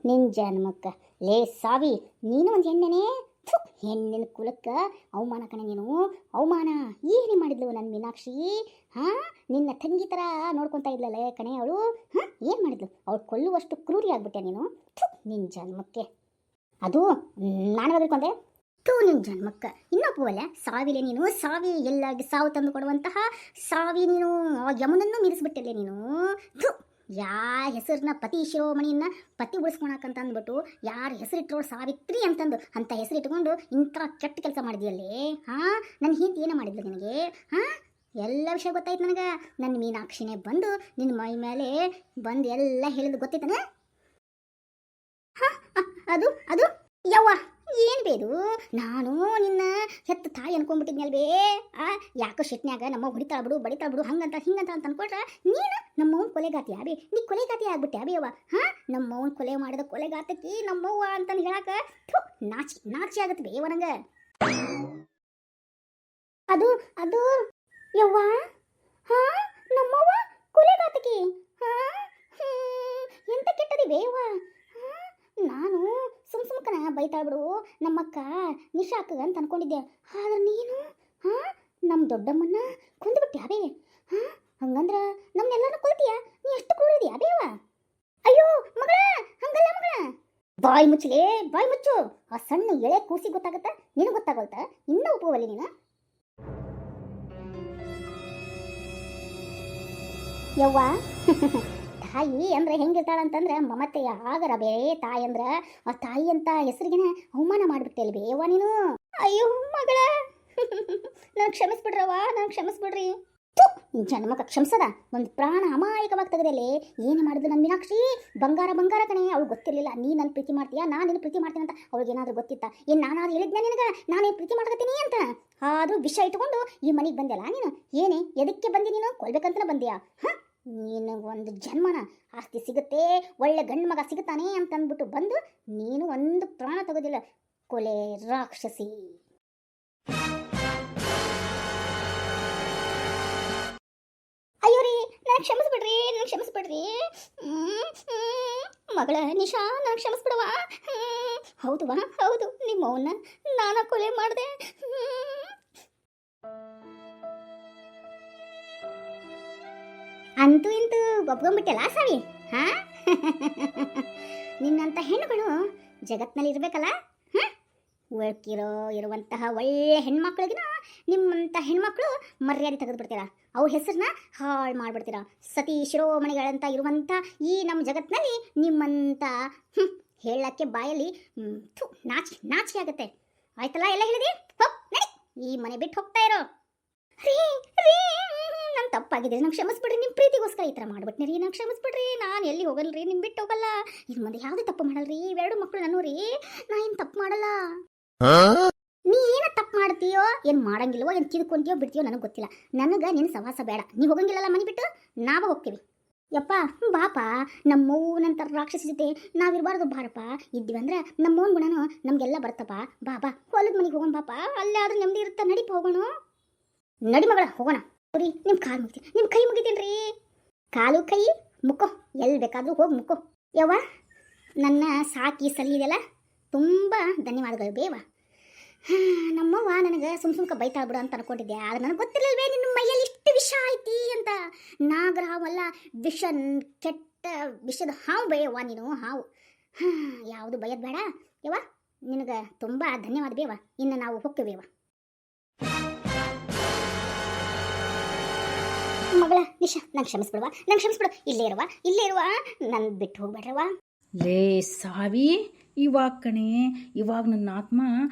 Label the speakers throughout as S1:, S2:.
S1: ನಿನ್ನ ಜನ್ಮಕ್ಕ ಲೇ ಸಾವಿ, ನೀನು ಒಂದು ಹೆಣ್ಣೆನೇ. ಹೆಣ್ಣಿನ ಕುಲಕ್ಕೆ ಅವಮಾನ ಕಣೆ ನೀನು, ಅವಮಾನ. ಏನು ಮಾಡಿದ್ಲು ನನ್ನ ಮೀನಾಕ್ಷಿ? ಹಾಂ, ನಿನ್ನ ತಂಗಿ ಥರ ನೋಡ್ಕೊತಾ ಇದ್ಲಲ್ಲೇ ಕಣೆ ಅವಳು. ಹಾಂ, ಏನು ಮಾಡಿದ್ಲು? ಅವಳು ಕೊಲ್ಲುವಷ್ಟು ಕ್ರೂರಿ ಆಗ್ಬಿಟ್ಟೆ ನೀನು. ನಿನ್ನ ಜನ್ಮಕ್ಕೆ ಅದು ನಾನು ಬದುಕೊಂಡೆ. ನಿನ್ನ ಜನ್ಮಕ್ಕ ಇನ್ನೊಬ್ಬವಲ್ಲ ಸಾವಿಲೆ ನೀನು. ಸಾವಿ ಎಲ್ಲಾಗಿ ಸಾವು ತಂದು ಕೊಡುವಂತಹ ಸಾವಿ ನೀನು. ಯಮನನ್ನು ಮೀರಿಸ್ಬಿಟ್ಟಿಲ್ಲ ನೀನು. ಯಾರ ಹೆಸರನ್ನ ಪತಿ ಶಿರೋಮಣಿಯನ್ನ ಪತಿ ಉಳಿಸ್ಕೊಳಕಂತ ಅಂದ್ಬಿಟ್ಟು ಯಾರ ಹೆಸರಿಟ್ಟರು ಸಾವಿತ್ರಿ ಅಂತಂದು ಅಂಥ ಹೆಸರಿಟ್ಕೊಂಡು ಇಂಥ ಕೆಟ್ಟ ಕೆಲಸ ಮಾಡಿದ್ಯಲ್ಲೇ. ಹಾಂ, ನನ್ನ ಹಿಂದೆ ಏನೋ ಮಾಡಿದ್ಲು ನಿನಗೆ? ಹಾಂ, ಎಲ್ಲ ವಿಷಯ ಗೊತ್ತಾಯ್ತು ನನಗೆ. ನನ್ನ ಮೀನಾಕ್ಷಿನೇ ಬಂದು ನಿನ್ನ ಮೈ ಮೇಲೆ ಬಂದು ಎಲ್ಲ ಹೇಳಿದ್ದು ಗೊತ್ತೈತನ? ಹಾಂ, ಅದು ಅದು ಯವ್ವ ಏನು ಬೇದು, ನಾನು ನಿನ್ನ ಹೆತ್ತ ತಾಯಿ ಅನ್ಕೊಂಡ್ಬಿಟ್ಟಿದ್ನಲ್ವೇ. ಯಾಕೋ ಶೆಟ್ನ್ಯಾಗ ನಮ್ಮ ಹೊಡಿತಾಳ ಬಿಡು ಬಡಿತಾಳ ಬಿಡು ಹಂಗಂತ ಹಿಂಗಂತ ಅಂತ ಅನ್ಕೊಟ್ರೆ ನೀನು ನಮ್ಮವನ್ ಕೊಲೆಗಾತಿ ಅಬಿ. ನೀ ಕೊಲೆಗಾತಿ ಆಗ್ಬಿಟ್ಟೆ ಅಬಿ ಅವ್ವ. ಹಾಂ, ನಮ್ಮವನ್ ಕೊಲೆ ಮಾಡಿದ ಕೊಲೆಗಾತಕಿ ನಮ್ಮವ್ವ ಅಂತಂದು ಹೇಳಕ್ಕೆ ನಾಚಿ ಆಗತ್ತೆ ಬೇವ ನಂಗೆ. ಅದು ಅದು ಯವ್ವ, ಹಾಂ, ನಮ್ಮವ್ವ ಕೊಲೆಗಾತಕಿ. ಹಾಂ, ಎಂತ ಕೆಟ್ಟದಿ ಬೇವ. ನಾನು ಸುಮ್ಕನ ಬೈತಾಳ ಬಿಡು ನಮ್ಮಕ್ಕ ನಿಶಾಕ ಅಂತ ಅನ್ಕೊಂಡಿದ್ದೆ. ಆದ್ರೆ ನೀನು ಹಾಂ, ನಮ್ಮ ದೊಡ್ಡಮ್ಮನ್ನ ಕೊಂದುಬಿಟ್ಟೆ ಅಬೇ. ಹಾಂ, ಹಂಗಂದ್ರೆ ನಮ್ಮನ್ನೆಲ್ಲರೂ ಕೊಲ್ತೀಯ? ನೀ ಎಷ್ಟು ಕ್ರೂರಿದೀಯ ಅಬೇವ. ಅಯ್ಯೋ ಮಗಳ, ಹಂಗಲ್ಲ ಮಗಳ. ಬಾಯಿ ಮುಚ್ಚಲೇ, ಬಾಯಿ ಮುಚ್ಚು. ಆ ಸಣ್ಣ ಎಳೆ ಕೂಸಿ ಗೊತ್ತಾಗತ್ತ, ನಿನಗೆ ಗೊತ್ತಾಗಲ್ತ? ಇನ್ನೂ ಉಪವಲ್ಲಿ ನೀನು. ಯವ್ವ, ತಾಯಿ ಅಂದ್ರೆ ಹೆಂಗಿರ್ತಾಳಂತಂದ್ರೆ ಮಮತೆಯ ಆಗರ ಬೇರೆ. ತಾಯಿ ಅಂದ್ರೆ ಆ ತಾಯಿ ಅಂತ ಹೆಸರಿಗೆನ ಅವಮಾನ ಮಾಡಿಬಿಟ್ಟೆ ಅಲ್ವೇ ಯವ್ವ ನೀನು. ಅಯ್ಯೋ ಮಗಳ, ನನಗೆ ಕ್ಷಮಿಸ್ಬಿಡ್ರವ್ವ, ನನಗೆ ಕ್ಷಮಿಸ್ಬಿಡ್ರಿ. ಜನ್ಮಕ್ಕೆ ಕ್ಷಮಿಸದ ಒಂದು ಪ್ರಾಣ ಅಮಾಯಕವಾಗಿ ತೆಗೆದಲ್ಲಿ. ಏನು ಮಾಡಿದ್ರು ನನ್ನ ಮೀನಾಕ್ಷಿ? ಬಂಗಾರ ಬಂಗಾರ ಕಣೆ. ಅವಳು ಗೊತ್ತಿರಲಿಲ್ಲ ನೀ ನನ್ನ ಪ್ರೀತಿ ಮಾಡ್ತೀಯಾ, ನಾನು ನಿನ್ನ ಪ್ರೀತಿ ಮಾಡ್ತೀನಿ ಅಂತ. ಅವಳಿಗೆ ಏನಾದರೂ ಗೊತ್ತಿತ್ತ? ಏನು ನಾನಾದ್ರೂ ಹೇಳಿದ್ನ ನಿನಗೆ ನಾನೇ ಪ್ರೀತಿ ಮಾಡ್ಕೊತೀನಿ ಅಂತ? ಆದರೂ ವಿಷ ಇಟ್ಕೊಂಡು ಈ ಮನೆಗೆ ಬಂದೆಲ್ಲ ನೀನು. ಏನೇ ಎದಕ್ಕೆ ಬಂದಿ ನೀನು? ಕೊಲ್ಬೇಕಂತನೇ ಬಂದೆಯಾ? ಹಾಂ, ನೀನು ಒಂದು ಜನ್ಮನ ಆಸ್ತಿ ಸಿಗುತ್ತೆ, ಒಳ್ಳೆ ಗಂಡು ಮಗ ಸಿಗುತ್ತಾನೆ ಅಂತಂದ್ಬಿಟ್ಟು ಬಂದು ನೀನು ಒಂದು ಪ್ರಾಣ ತೆಗೋದಿಲ್ಲ. ಕೊಲೆ ರಾಕ್ಷಸಿ. ಅಯ್ಯೋ ರೀ, ನನಗೆ ಕ್ಷಮಿಸ್ಬಿಡ್ರಿ, ನನಗೆ ಕ್ಷಮಿಸ್ಬಿಡ್ರಿ. ಮಗಳ ನಿಶಾ, ನನಗೆ ಕ್ಷಮಿಸ್ಬಿಡವ. ಹೌದುವಾ, ಹೌದು, ನಿಮ್ಮವನ್ನ ನಾನು ಕೊಲೆ ಮಾಡಿದೆ. ಅಂತೂ ಇಂತೂ ಒಪ್ಕೊಂಡ್ಬಿಟ್ಟಲ್ಲ ಸಾವಿ. ಹಾಂ, ನಿನ್ನಂಥ ಹೆಣ್ಣುಗಳು ಜಗತ್ತಿನಲ್ಲಿ ಇರಬೇಕಲ್ಲ. ಹಾಂ, ಇರುವಂತಹ ಒಳ್ಳೆ ಹೆಣ್ಮಕ್ಳಿಗಿನ ನಿಮ್ಮಂಥ ಹೆಣ್ಮಕ್ಳು ಮರ್ಯಾದೆ ತೆಗೆದುಬಿಡ್ತೀರಾ. ಅವ್ರ ಹೆಸರನ್ನ ಹಾಳು ಮಾಡಿಬಿಡ್ತೀರಾ. ಸತಿ ಶಿರೋಮಣಿಗಳಂತ ಇರುವಂಥ ಈ ನಮ್ಮ ಜಗತ್ತಿನಲ್ಲಿ ನಿಮ್ಮಂಥ ಹೇಳಕ್ಕೆ ಬಾಯಲ್ಲಿ ನಾಚಿಕೆ ಆಗುತ್ತೆ. ಆಯ್ತಲ್ಲ, ಎಲ್ಲ ಹೇಳಿದಿ? ಹೋಗ್ ನಡಿ, ಈ ಮನೆ ಬಿಟ್ಟು ಹೋಗ್ತಾ ಇರೋ. ರೀ ರೀ, ನಾನು ತಪ್ಪಾಗಿದೆ, ನಂಗೆ ಕ್ಷಮಿಸ್ಬಿಡ್ರಿ. ನಿಮ್ಮ ಪ್ರೀತಿಗೋಸ್ಕರ ಈ ಥರ ಮಾಡ್ಬಿಟ್ನಿ ರೀ, ನಂಗೆ ಕ್ಷಮಿಸ್ಬಿಡ್ರಿ. ನಾನು ಎಲ್ಲಿ ಹೋಗಲ್ರಿ, ನಿಮ್ಮ ಬಿಟ್ಟು ಹೋಗಲ್ಲ. ಇನ್ನು ಮುಂದೆ ಯಾವುದೇ ತಪ್ಪು ಮಾಡಲ್ರಿ. ಇವೆರಡು ಮಕ್ಕಳು ನಾನು ರೀ, ನಾ ಏನು ತಪ್ಪು ಮಾಡಲ್ಲ. ನೀ ಏನ ತಪ್ಪು ಮಾಡ್ತೀಯೋ, ಏನು ಮಾಡಂಗಿಲ್ವೋ, ಏನು ಕಿದ್ಕೊಂತೀಯೋ ಬಿಡ್ತೀಯೋ ನನಗೆ ಗೊತ್ತಿಲ್ಲ. ನನಗೆ ನಿನ್ನ ಸವಾಸ ಬೇಡ. ನೀವು ಹೋಗಂಗಿಲ್ಲಲ್ಲ ಮನೆ ಬಿಟ್ಟು, ನಾವು ಹೋಗ್ತೀವಿ. ಯಪ್ಪ ಬಾಪ, ನಮ್ಮವ್ವ ನಂತರ ರಾಕ್ಷಸಿ ಜೊತೆ ನಾವಿರಬಾರ್ದು ಬಾರಪ್ಪ. ಇದ್ದೀವಿ ಅಂದ್ರೆ ನಮ್ಮವ್ನ ಗುಣನೂ ನಮಗೆಲ್ಲ ಬರ್ತಪ್ಪ. ಬಾಬಾ ಹೊಲದ ಮನೆಗೆ ಹೋಗೋಣ ಬಾಪ, ಅಲ್ಲೇ ಆದ್ರೂ ನೆಮ್ಮದಿ ಇರುತ್ತೆ. ನಡಿಪ ಹೋಗೋಣ. ನಡಿ ಮಗಳ, ಹೋಗೋಣ. ರೀ, ನಿಮ್ಮ ಕಾಲು ಮುಗಿತೀನಿ, ನಿಮ್ಮ ಕೈ ಮುಗಿತೀನಿ ರೀ. ಕಾಲು ಕೈ ಮುಕ್ಕೋ, ಎಲ್ಲಿ ಬೇಕಾದರೂ ಹೋಗಿ ಮುಕ್ಕೋ. ಯವ್ವ, ನನ್ನ ಸಾಕಿ ಸಲಿದೆಲ್ಲ ತುಂಬ ಧನ್ಯವಾದಗಳು ಬೇವ. ನಮ್ಮವ್ವ ನನಗೆ ಸುಮ್ಕ ಬೈತಾಳ ಬಿಡು ಅಂತ ಅನ್ಕೊಂಡಿದ್ದೆ. ಆದ್ರೆ ನನಗೆ ಗೊತ್ತಿರಲ್ವೇ ನಿನ್ನ ಮೈಯಲ್ಲಿ ಇಷ್ಟು ವಿಷ ಐತಿ ಅಂತ. ನಾಗರಾವಲ್ಲ, ವಿಷ, ಕೆಟ್ಟ ವಿಷದ ಹಾವು ಬೇಯವ್ವ ನೀನು, ಹಾವು. ಯಾವುದು ಬೈಯೋದು ಬೇಡ ಯವ್ವ. ನಿನಗೆ ತುಂಬ ಧನ್ಯವಾದ ಬೇವ. ಇನ್ನು ನಾವು ಹೋಗ್ತೇವೇವ. ಮಗಳ ನಿಶಾ, ನಂಗೆ ಕ್ಷಮಿಸ್ಬಿಡುವ, ನಂಗೆ ಕ್ಷಮಿಸ್ಬಿಡು. ಇಲ್ಲೇ ಇರುವ ನನ್ನ ಬಿಟ್ಟು ಹೋಗ್ಬೇಡ್ರವ.
S2: ಲೇ ಸಾವಿ, ಇವಾಗ ಕಣೆ, ಇವಾಗ ನನ್ನ ಆತ್ಮ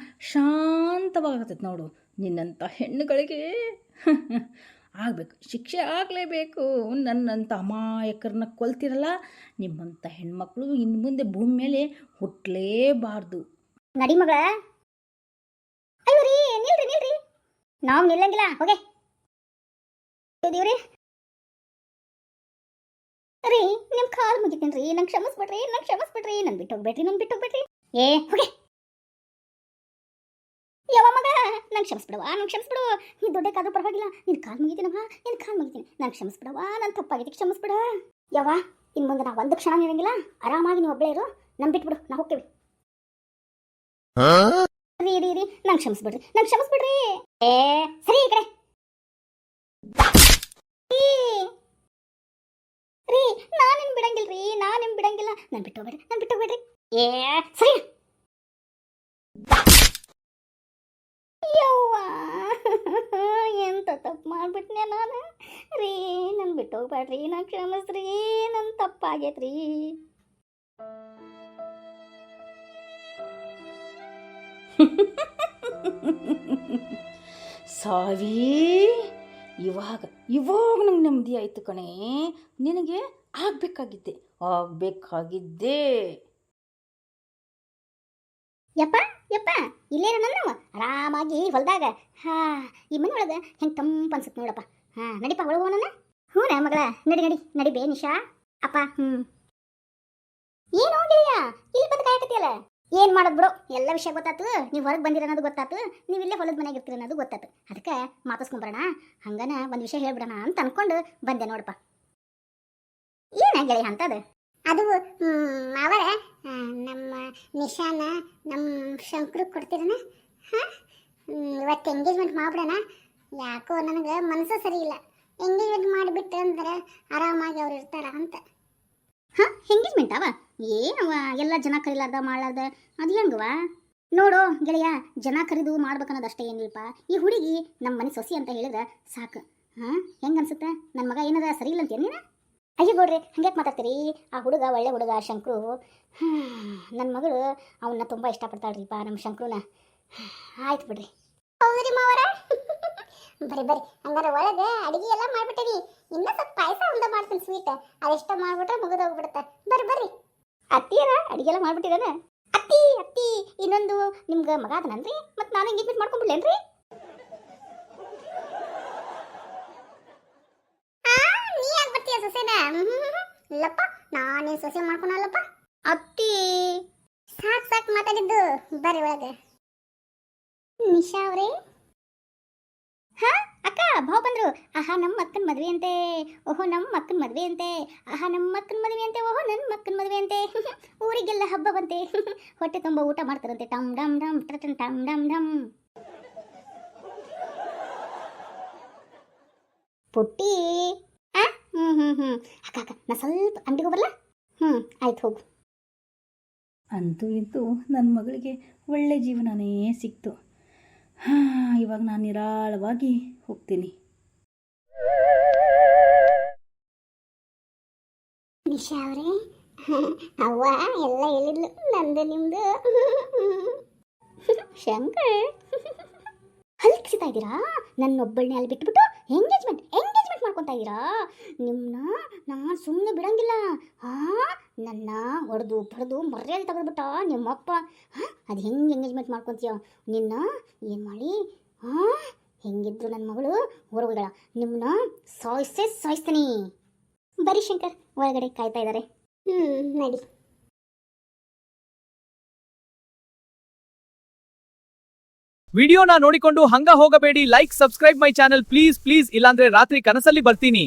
S2: ಶಾಂತವಾಗತ್ತೈತೆ ನೋಡು. ನಿನ್ನಂಥ ಹೆಣ್ಣುಗಳಿಗೆ ಆಗಬೇಕು, ಶಿಕ್ಷೆ ಆಗಲೇಬೇಕು. ನನ್ನಂಥ ಅಮಾಯಕರನ್ನ ಕೊಲ್ತಿರಲ್ಲ, ನಿಮ್ಮಂಥ ಹೆಣ್ಮಕ್ಳು ಇನ್ನು ಮುಂದೆ ಭೂಮಿ ಮೇಲೆ ಹುಟ್ಟಲೇಬಾರ್ದು.
S1: ನಡಿ ಮಗಳ. ಅಯ್ಯೋ ರೀ, ನಿಲ್ರಿ, ನಾವು ನಿಲ್ಲಂಗಿಲ್ಲ, ಹೋಗೆ ದೇವ್ರಿ. ರೀ, ನಿಮ್ಮ ಕಾಲು ಮುಗಿತೀನಿ ರೀ, ನಂಗೆ ಕ್ಷಮಿಸ್ಬಿಡ್ರಿ, ನನ್ ಬಿಟ್ಟು ಹೋಗ್ಬೇಡ್ರಿ. ಏ ಹೋಗೆ ಯಾವ ಮಗ, ನಂಗೆ ಕ್ಷಮಿಸ್ಬಿಡವ, ನೀ ದೊಡ್ಡಕ್ಕಾದ್ರೂ ಪರವಾಗಿಲ್ಲ. ನಿನ್ನ ಕಾಲು ಮುಗಿತೀನವ, ನಂಗೆ ಕ್ಷಮಿಸ್ಬಿಡವ, ನನ್ನ ತಪ್ಪಾಗಿತ್ತು, ಕ್ಷಮಿಸ್ಬಿಡ. ಯವ್ವ, ಇನ್ನು ಮುಂದೆ ನಾವು ಒಂದು ಕ್ಷಣ ಇರಂಗಿಲ್ಲ. ಆರಾಮಾಗಿ ನೀವು ಒಬ್ಬಳೇ ಇರು. ನಮ್ ಬಿಟ್ಬಿಡು, ನಾ ಹೋಗ್ತೇವೆ. ರೀ ರೀ ರೀ ನಂಗೆ ಕ್ಷಮಿಸ್ಬಿಡ್ರಿ, ನಂಗೆ ಕ್ಷಮಿಸ್ಬಿಡ್ರಿ. ಏ ಸರಿ ಈ ಕಡೆ ರೀ, ನಾನೇನ್ ಬಿಡಂಗಿಲ್ರಿ, ನಾನೇನ್ ಬಿಡಂಗಿಲ್ಲ. ನನ್ ಬಿಟ್ಟು ಹೋಗ್ಬೇಡ್ರಿ, ನನ್ ಬಿಟ್ಟು ಹೋಗ್ಬೇಡ್ರಿ. ಏ ಸರಿ. ಯವ್ವಾ ಎಂತ ತಪ್ಪು ಮಾಡ್ಬಿಟ್ನೆ ನಾನು. ರೀ ನನ್ ಬಿಟ್ಟು ಹೋಗ್ಬೇಡ್ರಿ, ನಾ ಕ್ಷಮಿಸ್ರಿ, ನನ್ ತಪ್ಪಾಗೈತ್ರಿ.
S2: ಸಾವಿ, ಇವಾಗ ಇವಾಗ ನಂಗೆ ನೆಮ್ಮದಿ ಆಯಿತು ಕಣೆ. ನಿನಗೆ ಆಗಬೇಕಾಗಿದ್ದೆ.
S1: ಯಪ್ಪ ಯಪ್ಪ, ಇಲ್ಲೇನ ನಮ್ಮ ಆರಾಮಾಗಿ ಹೊಲ್ದಾಗ. ಹಾ, ಈ ಮನೆ ಒಳಗೆ ಹೆಂಗೆ ತಂಪು ಅನ್ಸುತ್ತೆ ನೋಡಪ್ಪ. ಹಾ ನಡಿಪ ಒಳಗೆ ಹೋಗೋಣ. ಹ್ಞೂ ನಾ ಮಗಳ, ನಡಿ ನಡಿ ನಡಿ ಬೇ ನಿಶಾ. ಅಪ್ಪ ಏನು ಹೋಗಿಲ್ಲ, ಇಲ್ಲಿ ಬಂದು ಕಾಯಕತ್ತಿಯಲ್ಲ. ಏನು ಮಾಡೋದು ಬಿಡು, ಎಲ್ಲ ವಿಷಯ ಗೊತ್ತಾತು. ನೀವು ಹೊರಗೆ ಬಂದಿರ ಅನ್ನೋದು ಗೊತ್ತಾತು, ನೀವು ಇಲ್ಲೇ ಹೊಲದ ಮನೆಗೆ ಇರ್ತೀರ ಅನ್ನೋದು ಗೊತ್ತಾತು. ಅದಕ್ಕೆ ಮಾತಾಡ್ಸ್ಕೊಂಬರೋಣ, ಹಂಗನ ಒಂದು ವಿಷಯ ಹೇಳ್ಬಿಡೋಣ ಅಂತ ಅನ್ಕೊಂಡು ಬಂದೆ ನೋಡಪ್ಪ. ಏನ ಗೆಳೆಯ ಅಂತದ?
S3: ಅದು ಅವರ ನಮ್ಮ ನಿಶಾನ ನಮ್ಮ ಶಂಕರು ಕೊಡ್ತೀರನ. ಹಾಂ, ಇವತ್ತು ಎಂಗೇಜ್ಮೆಂಟ್ ಮಾಡ್ಬಿಡೋಣ. ಯಾಕೋ ನನಗೆ ಮನಸ್ಸು ಸರಿ ಇಲ್ಲ. ಎಂಗೇಜ್ಮೆಂಟ್ ಮಾಡಿಬಿಟ್ಟು ಅಂದ್ರೆ ಆರಾಮಾಗಿ ಅವ್ರು ಇರ್ತಾರ ಅಂತ.
S1: ಹಾಂ, ಎಂಗೇಜ್ಮೆಂಟ್ ಅವ ಏನವ? ಎಲ್ಲ ಜನ ಕರಿಲಾರ್ದ ಮಾಡ್ಲಾರ್ದ ಅದು ಹೆಂಗವ? ನೋಡು ಗೆಳೆಯ, ಜನ ಕರಿದು ಮಾಡ್ಬೇಕನ್ನೋದು ಅಷ್ಟೇ ಏನಿಲ್ಲಪ್ಪ. ಈ ಹುಡುಗಿ ನಮ್ಮ ಮನೆ ಸೊಸಿ ಅಂತ ಹೇಳಿದ್ರೆ ಸಾಕು. ಹಾಂ, ಹೆಂಗೆ ಅನ್ಸುತ್ತೆ? ನನ್ನ ಮಗ ಏನದ ಸರಿ ಇಲ್ಲ ಅಂತೇನು ನೀನು? ಅಯ್ಯೋ ಗೋಡ್ರಿ, ಹಂಗ್ಯಾಕೆ ಮಾತಾಡ್ತೀರಿ? ಆ ಹುಡುಗ ಒಳ್ಳೆ ಹುಡುಗ ಶಂಕರು. ನನ್ನ ಮಗಳು ಅವನ್ನ ತುಂಬ ಇಷ್ಟಪಡ್ತಾಳ್ರಿಪ್ಪ, ನಮ್ಮ ಶಂಕರುನ. ಆಯ್ತು ಬಿಡ್ರಿ.
S3: ಹೌದ್ರಿ ಮಾವರ, ಬರಿ ಬರಿ. ಹಂಗಾರೆ ಒಳಗೆ ಅಡಿಗೆ ಎಲ್ಲ ಮಾಡ್ಬಿಟ್ಟಿರಿ. ಇನ್ನೂ ಸ್ವಲ್ಪ ಪಾಯಸ ಉಂಡ ಮಾಡ್ತೀನಿ, ಸ್ವೀಟ್. ಅದೆಷ್ಟ ಮಾಡ್ಬಿಟ್ರೆ ಮುಗಿದೋಗ್ಬಿಡುತ್ತೆ. ಬರ್ರಿ ಬರ್ರಿ.
S1: ಅತ್ತಿಯರ ಅಡಿಗೆಲ್ಲ ಮಾಡ್ಬಿಟ್ಟಿದಾನೆ. ಅತ್ತಿ ಅತ್ತಿ, ಇನ್ನೊಂದು ನಿಮ್ಗೆ ಮಗ ಅದನನ್ರಿ? ಮತ್ತು ನಾನು ಎಂಗೇಜ್ಮೆಂಟ್ ಮಾಡ್ಕೊಂಡ್ಬಿಡ್ಲೇನ್ರಿ?
S3: ನೀ ಯಾಕೆ ಬರ್ತೀಯ ಸೊಸೆನ? ಇಲ್ಲಪ್ಪ, ನಾನೇನು ಸೊಸೆ ಮಾಡ್ಕೊಳಲ್ಲಪ್ಪ.
S1: ಅತ್ತಿ
S3: ಸಾಕು ಸಾಕು ಮಾತಾಡಿದ್ದು. ಬರ್ರಿ ಒಳಗೆ. ನಿಶಾ ಅವರೇ.
S1: ಹಾ ಅಕ್ಕ, ಭಾವ ಬಂದ್ರು. ಆಹಾ ನಮ್ಮ ಅಕ್ಕನ ಮದ್ವೆ ಅಂತೆ. ಓಹೋ ನಮ್ಮ ಅಕ್ಕನ ಮದ್ವೆ ಅಂತೆ. ಆಹಾ ನಮ್ಮ ಅಕ್ಕನ ಮದ್ವೆ ಅಂತೆ. ಓಹೋ ನನ್ನ ಮಕ್ಕನ ಮದ್ವೆ ಅಂತೆ. ಊರಿಗೆಲ್ಲ ಹಬ್ಬ ಬಂತೆ. ಹೊಟ್ಟೆ ತುಂಬ ಊಟ ಮಾಡ್ತಾರಂತೆ. ಟಮ್ ಡಮ್ ಡಮ್ ಟಮ್ ಡಮ್ ಡಮ್ ಡಮ್. ಪುಟ್ಟಿ. ಅಕ್ಕ ಅಕ್ಕ, ನಾ ಸ್ವಲ್ಪ ಅಂಗಡಿಗೆ ಹೋಗಲ್ಲ. ಆಯ್ತು ಹೋಗು.
S2: ಅಂತೂ ಇಂತೂ ನನ್ನ ಮಗಳಿಗೆ ಒಳ್ಳೆ ಜೀವನನೇ ಸಿಕ್ತು. ಹಾಂ, ಇವಾಗ ನಾನು ನಿರಾಳವಾಗಿ ಹೋಗ್ತೀನಿ.
S3: ನಿಶಾ ಅವರೇ, ಅವ್ವ ಎಲ್ಲ ಹೇಳಿದ್ಲು, ನಂದು ನಿಮ್ದು.
S1: ಶಂಕರ್, ಹಲ್ಕಿಸ್ತಾ ಇದ್ದೀರಾ? ನನ್ನೊಬ್ಬಳನ್ನೇ ಅಲ್ಲಿ ಬಿಟ್ಬಿಟ್ಟು ಎಂಗೇಜ್ಮೆಂಟ್ ಮಾಡ್ಕೊತಾ ಇದ್ದೀರಾ? ನಿಮ್ಮನ್ನ ನಾನು ಸುಮ್ಮನೆ ಬಿಡಂಗಿಲ್ಲ. ನನ್ನ ಹೊಡೆದು ಬಡ್ದು ಮರ್ಯಾದೆ ತೆಗೆದ್ಬಿಟ್ಟ ನಿಮ್ಮಪ್ಪ. ಅದು ಹೆಂಗೆ ಎಂಗೇಜ್ಮೆಂಟ್ ಮಾಡ್ಕೊತೀಯ? ನಿನ್ನ ಏನು ಮಾಡಿ? ಹೆಂಗಿದ್ರು ನನ್ನ ಮಗಳು ಹೊರಗಳ. ನಿಮ್ಮನ್ನ ಸಾಯಿಸ್ತೀನಿ. ಬರೀ ಶಂಕರ್, ಒಳಗಡೆ ಕಾಯ್ತಾ ಇದ್ದಾರೆ.
S3: ನಡಿ.
S4: ವಿಡಿಯೋನ ನೋಡಿಕೊಂಡು ಹಂಗ ಹೋಗಬೇಡಿ. Like, subscribe my channel please please, ಇಲ್ಲಾಂದ್ರೆ ರಾತ್ರಿ ಕನಸಲ್ಲಿ ಬರ್ತೀನಿ.